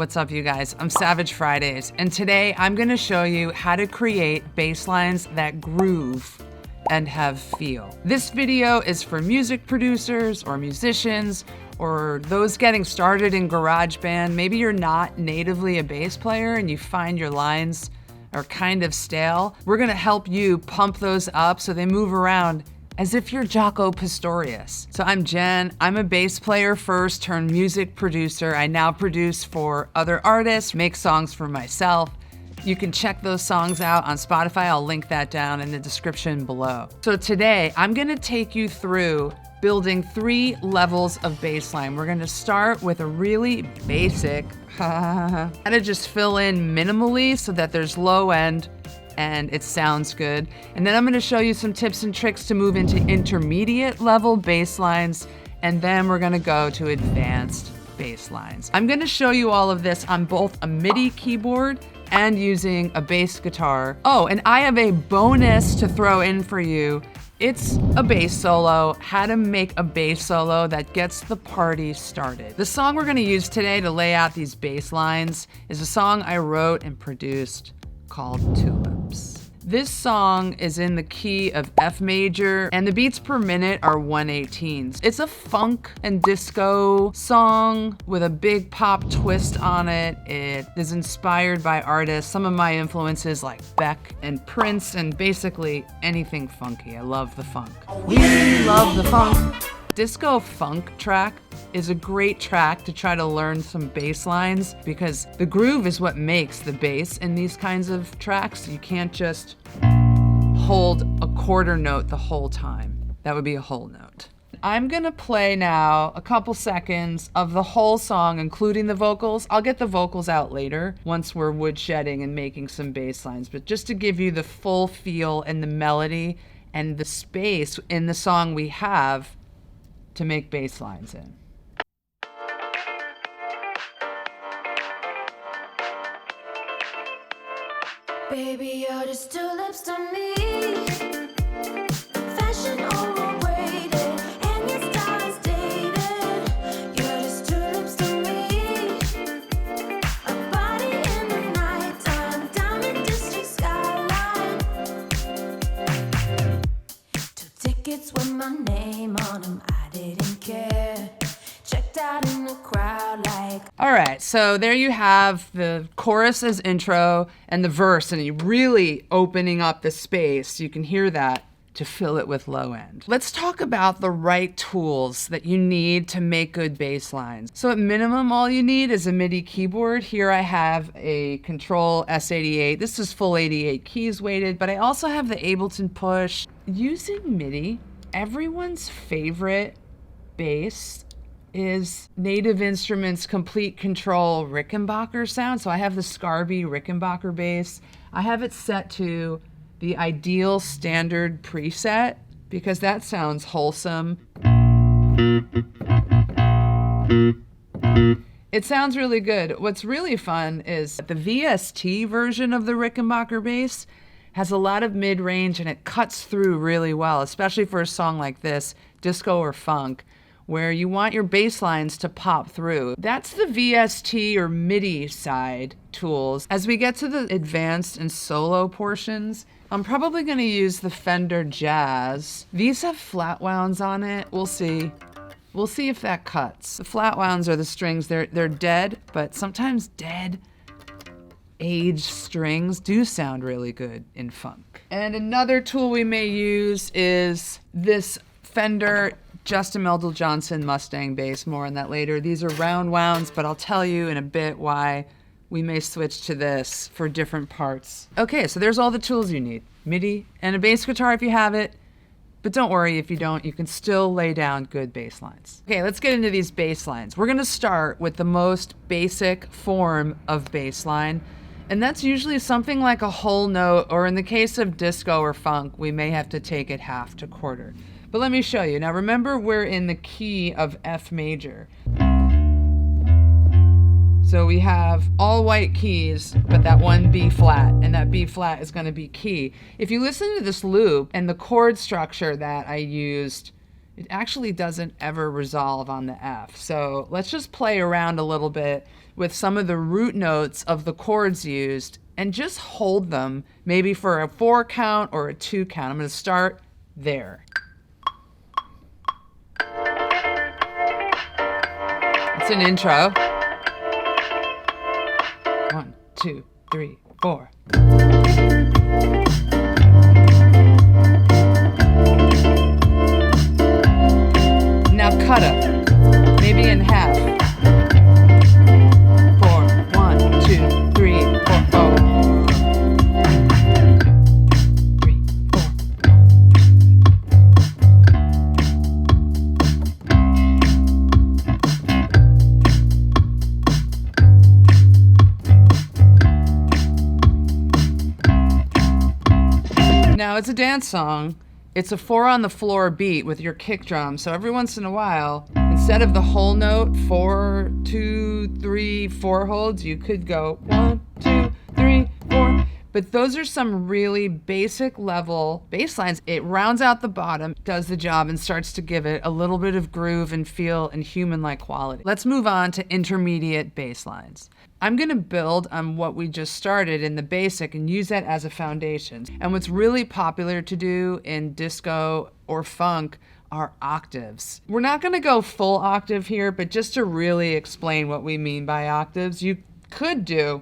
What's up, you guys? I'm Savage Fridays, and today I'm gonna show you how to create bass lines that groove and have feel. This video is for music producers or musicians or those getting started in GarageBand. Maybe you're not natively a bass player and you find your lines are kind of stale. We're gonna help you pump those up so they move around as if you're Jaco Pastorius. So I'm Jen, I'm a bass player first turned music producer. I now produce for other artists, make songs for myself. You can check those songs out on Spotify. I'll link that down in the description below. So today, I'm gonna take you through building 3 levels of bass line. We're gonna start with a really basic, how to just fill in minimally so that there's low end and it sounds good. And then I'm gonna show you some tips and tricks to move into intermediate level bass lines, and then we're gonna go to advanced bass lines. I'm gonna show you all of this on both a MIDI keyboard and using a bass guitar. Oh, and I have a bonus to throw in for you. It's a bass solo, how to make a bass solo that gets the party started. The song we're gonna use today to lay out these bass lines is a song I wrote and produced called Tulips. This song is in the key of F major and the beats per minute are 118s. It's a funk and disco song with a big pop twist on it. It is inspired by artists, some of my influences like Beck and Prince, and basically anything funky. I love the funk. We love the funk. Disco funk track is a great track to try to learn some bass lines because the groove is what makes the bass in these kinds of tracks. You can't just hold a quarter note the whole time. That would be a whole note. I'm gonna play now a couple seconds of the whole song, including the vocals. I'll get the vocals out later once we're woodshedding and making some bass lines, but just to give you the full feel and the melody and the space in the song we have to make bass lines in. Baby, you're just tulips to me. Fashion overrated, and your style is dated. You're just tulips to me. A body in the nighttime, diamond district skyline. 2 tickets with my name on them, I didn't care. Checked out in the crowd like. All right, so there you have the chorus as intro and the verse, and you really opening up the space. You can hear that to fill it with low end. Let's talk about the right tools that you need to make good bass lines. So at minimum, all you need is a MIDI keyboard. Here I have a Control S88. This is full 88 keys weighted, but I also have the Ableton Push. Using MIDI, everyone's favorite bass is Native Instruments Complete Control Rickenbacker sound. So I have the Scarby Rickenbacker bass. I have it set to the Ideal Standard preset because that sounds wholesome. It sounds really good. What's really fun is the VST version of the Rickenbacker bass has a lot of mid-range and it cuts through really well, especially for a song like this, disco or funk, where you want your bass lines to pop through. That's the VST or MIDI side tools. As we get to the advanced and solo portions, I'm probably gonna use the Fender Jazz. These have flat wounds on it. We'll see. We'll see if that cuts. The flat wounds are the strings. They're dead, but sometimes dead aged strings do sound really good in funk. And another tool we may use is this Fender Justin Meldal-Johnson Mustang bass. More on that later. These are round wounds, but I'll tell you in a bit why we may switch to this for different parts. Okay, so there's all the tools you need. MIDI and a bass guitar if you have it, but don't worry if you don't, you can still lay down good bass lines. Okay, let's get into these bass lines. We're gonna start with the most basic form of bass line, and that's usually something like a whole note, or in the case of disco or funk, we may have to take it half to quarter. But let me show you. Now remember, we're in the key of F major. So we have all white keys, but that one B flat, and that B flat is gonna be key. If you listen to this loop and the chord structure that I used, it actually doesn't ever resolve on the F. So let's just play around a little bit with some of the root notes of the chords used and just hold them, maybe for a 4 count or a 2 count. I'm going to start there. It's an intro. 1, 2, 3, 4. Now cut up, maybe in half. 4, 1, 2, 3, 4, oh. 3, 4. Now it's a dance song. It's a 4 on the floor beat with your kick drum. So every once in a while, instead of the whole note, 4, 2, 3, 4 holds, you could go 1, 2, 3, 4. But those are some really basic level bass lines. It rounds out the bottom, does the job, and starts to give it a little bit of groove and feel and human-like quality. Let's move on to intermediate bass lines. I'm gonna build on what we just started in the basic and use that as a foundation. And what's really popular to do in disco or funk are octaves. We're not gonna go full octave here, but just to really explain what we mean by octaves, you could do.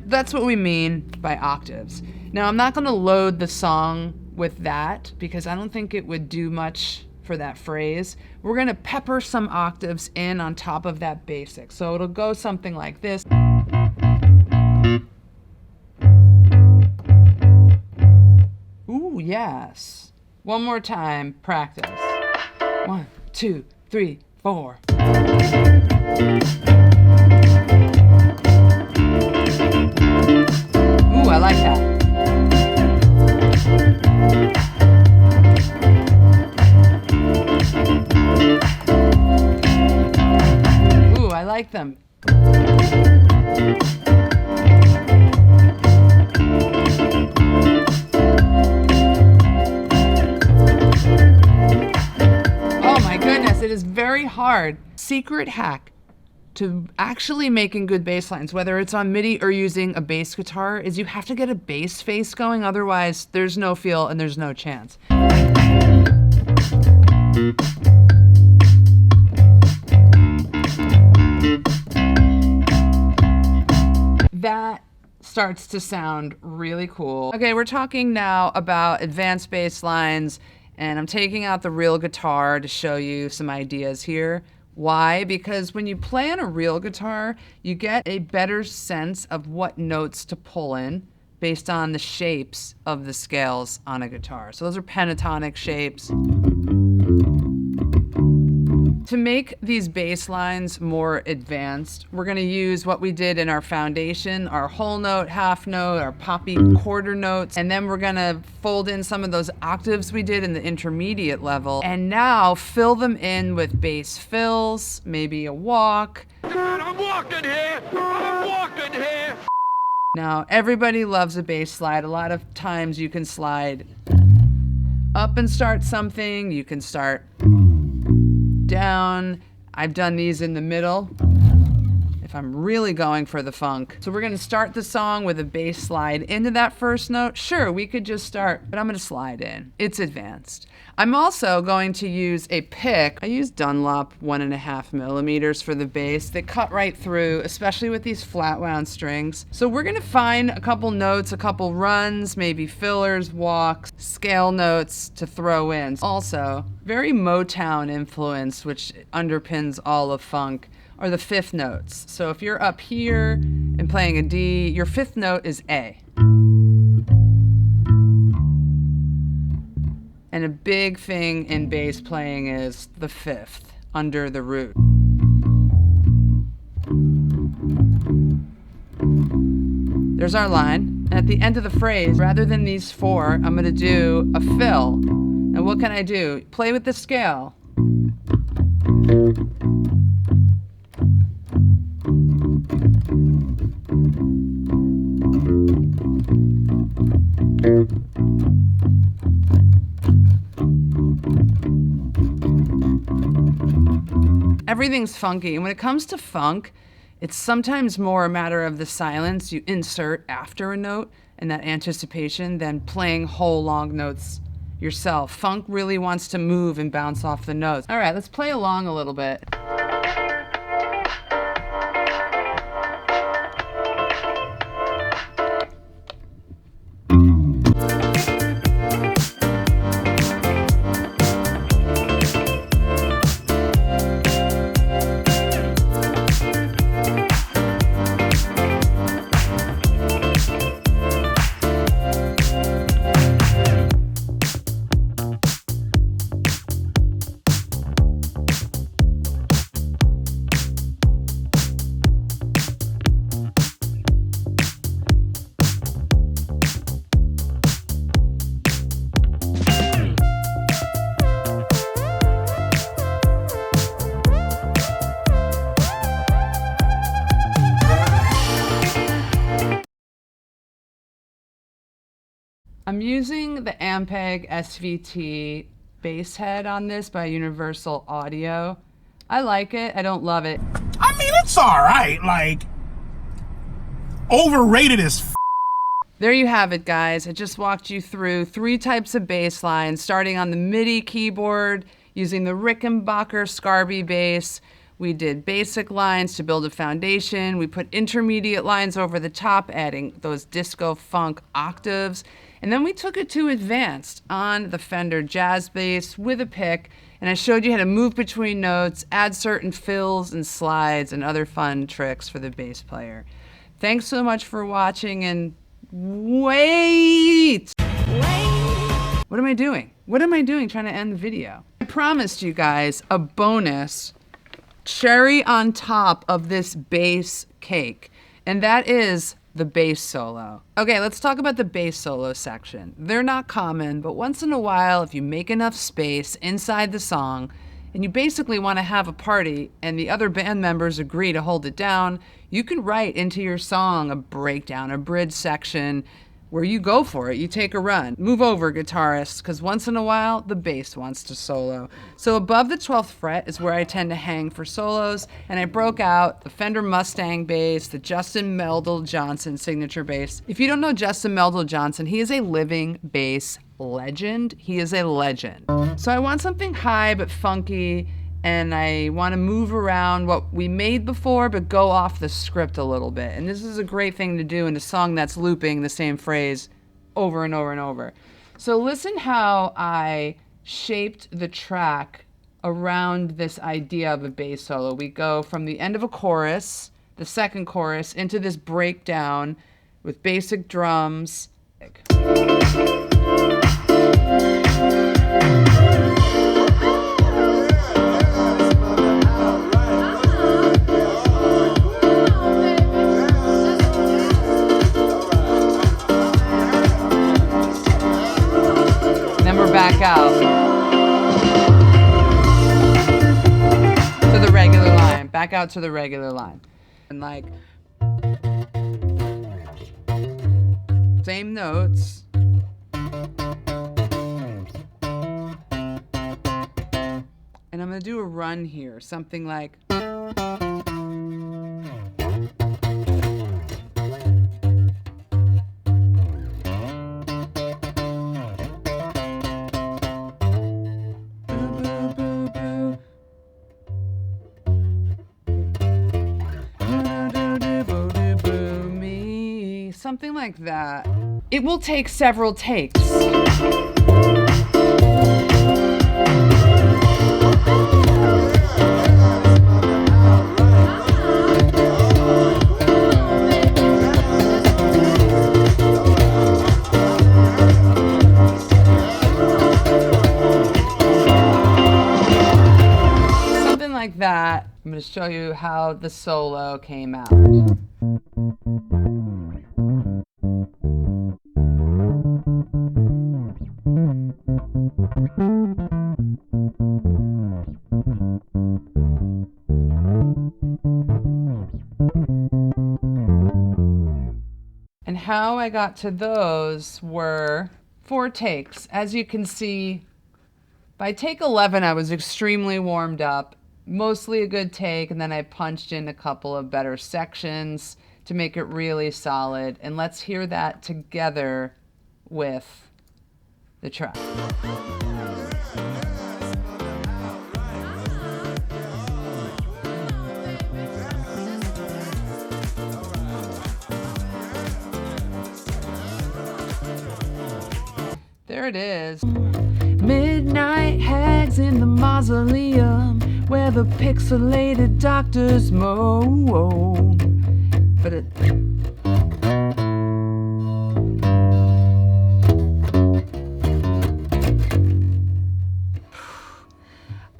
That's what we mean by octaves. Now, I'm not gonna load the song with that because I don't think it would do much for that phrase. We're gonna pepper some octaves in on top of that basic. So it'll go something like this. Ooh, yes. One more time, practice. 1, 2, 3, 4. Ooh, I like that. Ooh, I like them. Oh my goodness, it is very hard. Secret hack to actually making good bass lines, whether it's on MIDI or using a bass guitar, is you have to get a bass face going, otherwise there's no feel and there's no chance. That starts to sound really cool. Okay, we're talking now about advanced bass lines, and I'm taking out the real guitar to show you some ideas here. Why? Because when you play on a real guitar, you get a better sense of what notes to pull in based on the shapes of the scales on a guitar. So those are pentatonic shapes. To make these bass lines more advanced, we're gonna use what we did in our foundation, our whole note, half note, our poppy quarter notes, and then we're gonna fold in some of those octaves we did in the intermediate level, and now fill them in with bass fills, maybe a walk. I'm walking here! I'm walking here! Now, everybody loves a bass slide. A lot of times you can slide up and start something, you can start down. I've done these in the middle if I'm really going for the funk. So we're gonna start the song with a bass slide into that first note. Sure, we could just start, but I'm gonna slide in. It's advanced. I'm also going to use a pick. I use Dunlop 1.5 millimeters for the bass. They cut right through, especially with these flat wound strings. So we're gonna find a couple notes, a couple runs, maybe fillers, walks, scale notes to throw in. Also, very Motown influence, which underpins all of funk, are the 5th notes. So if you're up here and playing a D, your 5th note is A. And a big thing in bass playing is the 5th, under the root. There's our line. And at the end of the phrase, rather than these 4, I'm gonna do a fill. And what can I do? Play with the scale. Everything's funky. And when it comes to funk, it's sometimes more a matter of the silence you insert after a note and that anticipation than playing whole long notes yourself. Funk really wants to move and bounce off the notes. All right, let's play along a little bit. I'm using the Ampeg SVT bass head on this by Universal Audio. I like it. I don't love it. I mean, it's all right. Like, overrated as f. There you have it, guys. I just walked you through 3 types of bass lines, starting on the MIDI keyboard, using the Rickenbacker Scarby bass. We did basic lines to build a foundation. We put intermediate lines over the top, adding those disco funk octaves. And then we took it to advanced on the Fender Jazz Bass with a pick, and I showed you how to move between notes, add certain fills and slides, and other fun tricks for the bass player. Thanks so much for watching, and wait! What am I doing? What am I doing trying to end the video? I promised you guys a bonus cherry on top of this bass cake, and that is the bass solo. Okay, let's talk about the bass solo section. They're not common, but once in a while, if you make enough space inside the song and you basically want to have a party and the other band members agree to hold it down, you can write into your song a breakdown, a bridge section where you go for it. You take a run. Move over, guitarists, because once in a while, the bass wants to solo. So above the 12th fret is where I tend to hang for solos, and I broke out the Fender Mustang bass, the Justin Meldal Johnson signature bass. If you don't know Justin Meldal Johnson, he is a living bass legend. He is a legend. So I want something high but funky, and I want to move around what we made before, but go off the script a little bit. And this is a great thing to do in a song that's looping the same phrase over and over and over. So listen how I shaped the track around this idea of a bass solo. We go from the end of a chorus, the second chorus, into this breakdown with basic drums. Back out to the regular line, back out to the regular line, and like same notes, and I'm gonna do a run here, something like something like that. It will take several takes. Something like that. I'm going to show you how the solo came out. And how I got to those were 4 takes. As you can see, By take 11, I was extremely warmed up, mostly a good take, and then I punched in a couple of better sections to make it really solid. And let's hear that together with the track. There it is. Midnight hags in the mausoleum where the pixelated doctors moan. But it...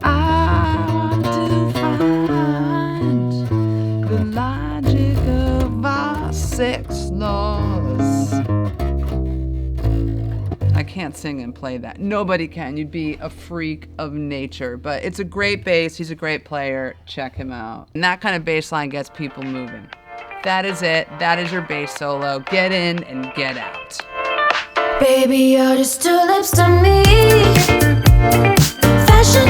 I want to find the logic of our sex laws. I can't sing and play that. Nobody can. You'd be a freak of nature. But it's a great bass. He's a great player. Check him out. And that kind of bass line gets people moving. That is it. That is your bass solo. Get in and get out. Baby, you're just tulips to me. Fashion